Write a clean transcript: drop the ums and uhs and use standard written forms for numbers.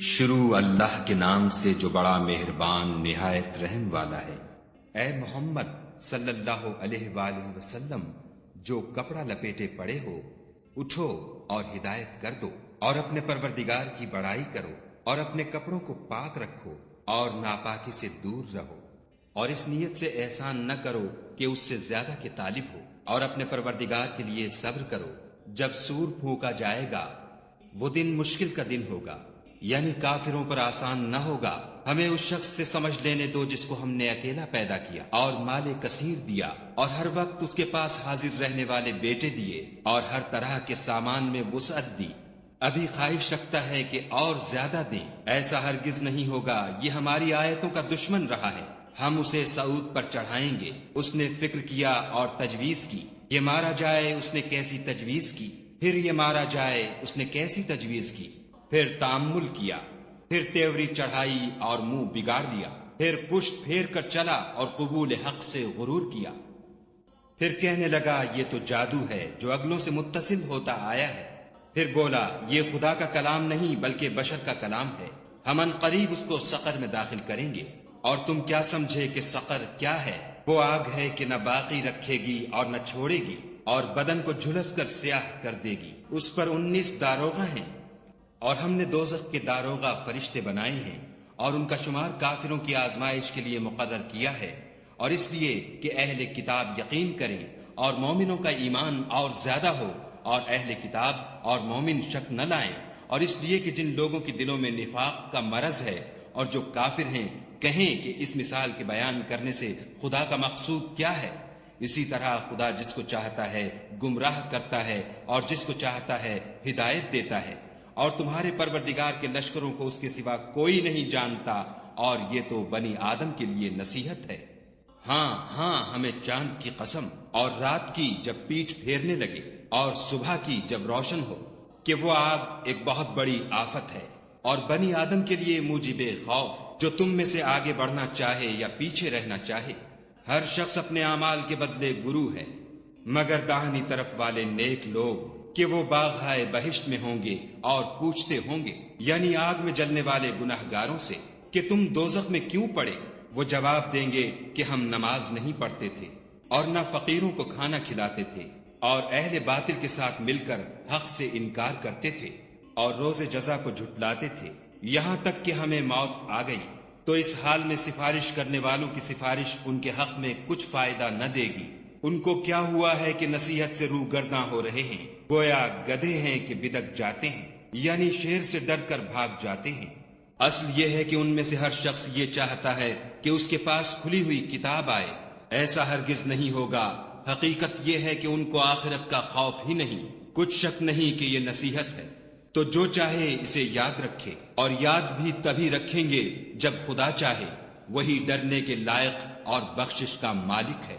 شروع اللہ کے نام سے جو بڑا مہربان نہایت رحم والا ہے۔ اے محمد صلی اللہ علیہ وآلہ وسلم، جو کپڑا لپیٹے پڑے ہو، اٹھو اور ہدایت کر دو، اور اپنے پروردگار کی بڑائی کرو، اور اپنے کپڑوں کو پاک رکھو اور ناپاکی سے دور رہو، اور اس نیت سے احسان نہ کرو کہ اس سے زیادہ کے طالب ہو، اور اپنے پروردگار کے لیے صبر کرو۔ جب سور پھونکا جائے گا وہ دن مشکل کا دن ہوگا، یعنی کافروں پر آسان نہ ہوگا۔ ہمیں اس شخص سے سمجھ لینے دو جس کو ہم نے اکیلا پیدا کیا اور مال کثیر دیا، اور ہر وقت اس کے پاس حاضر رہنے والے بیٹے دیے، اور ہر طرح کے سامان میں وسعت دی۔ ابھی خواہش رکھتا ہے کہ اور زیادہ دیں، ایسا ہرگز نہیں ہوگا۔ یہ ہماری آیتوں کا دشمن رہا ہے، ہم اسے صعود پر چڑھائیں گے۔ اس نے فکر کیا اور تجویز کی، یہ مارا جائے، اس نے کیسی تجویز کی، پھر یہ مارا جائے، اس نے کیسی تجویز کی، پھر تأمل کیا، پھر تیوری چڑھائی اور منہ بگاڑ لیا، پھر پشت پھیر کر چلا اور قبول حق سے غرور کیا، پھر کہنے لگا یہ تو جادو ہے جو اگلوں سے متصل ہوتا آیا ہے، پھر بولا یہ خدا کا کلام نہیں بلکہ بشر کا کلام ہے، ہم ان قریب اس کو سقر میں داخل کریں گے۔ اور تم کیا سمجھے کہ سقر کیا ہے؟ وہ آگ ہے کہ نہ باقی رکھے گی اور نہ چھوڑے گی، اور بدن کو جھلس کر سیاہ کر دے گی۔ اس پر 19 داروغہ ہیں، اور ہم نے دوزخ کے داروغہ فرشتے بنائے ہیں، اور ان کا شمار کافروں کی آزمائش کے لیے مقرر کیا ہے، اور اس لیے کہ اہل کتاب یقین کریں اور مومنوں کا ایمان اور زیادہ ہو، اور اہل کتاب اور مومن شک نہ لائیں، اور اس لیے کہ جن لوگوں کے دلوں میں نفاق کا مرض ہے اور جو کافر ہیں کہیں کہ اس مثال کے بیان کرنے سے خدا کا مقصود کیا ہے۔ اسی طرح خدا جس کو چاہتا ہے گمراہ کرتا ہے اور جس کو چاہتا ہے ہدایت دیتا ہے، اور تمہارے پروردگار کے لشکروں کو اس کے سوا کوئی نہیں جانتا، اور یہ تو بنی آدم کے لیے نصیحت ہے۔ ہاں ہمیں چاند کی قسم، اور رات کی جب پیٹھ پھیرنے لگے، اور صبح کی جب روشن ہو، کہ وہ آگ ایک بہت بڑی آفت ہے، اور بنی آدم کے لیے موجب خوف، جو تم میں سے آگے بڑھنا چاہے یا پیچھے رہنا چاہے۔ ہر شخص اپنے اعمال کے بدلے گروہ ہے، مگر داہنی طرف والے نیک لوگ کہ وہ باغہائے بہشت میں ہوں گے اور پوچھتے ہوں گے، یعنی آگ میں جلنے والے گناہ گاروں سے، کہ تم دوزخ میں کیوں پڑے؟ وہ جواب دیں گے کہ ہم نماز نہیں پڑھتے تھے اور نہ فقیروں کو کھانا کھلاتے تھے، اور اہل باطل کے ساتھ مل کر حق سے انکار کرتے تھے، اور روز جزا کو جھٹلاتے تھے، یہاں تک کہ ہمیں موت آ گئی۔ تو اس حال میں سفارش کرنے والوں کی سفارش ان کے حق میں کچھ فائدہ نہ دے گی۔ ان کو کیا ہوا ہے کہ نصیحت سے روگرداں ہو رہے ہیں، گویا گدھے ہیں کہ بدک جاتے ہیں، یعنی شیر سے ڈر کر بھاگ جاتے ہیں۔ اصل یہ ہے کہ ان میں سے ہر شخص یہ چاہتا ہے کہ اس کے پاس کھلی ہوئی کتاب آئے، ایسا ہرگز نہیں ہوگا۔ حقیقت یہ ہے کہ ان کو آخرت کا خوف ہی نہیں، کچھ شک نہیں کہ یہ نصیحت ہے۔ تو جو چاہے اسے یاد رکھے، اور یاد بھی تبھی رکھیں گے جب خدا چاہے، وہی ڈرنے کے لائق اور بخشش کا مالک ہے۔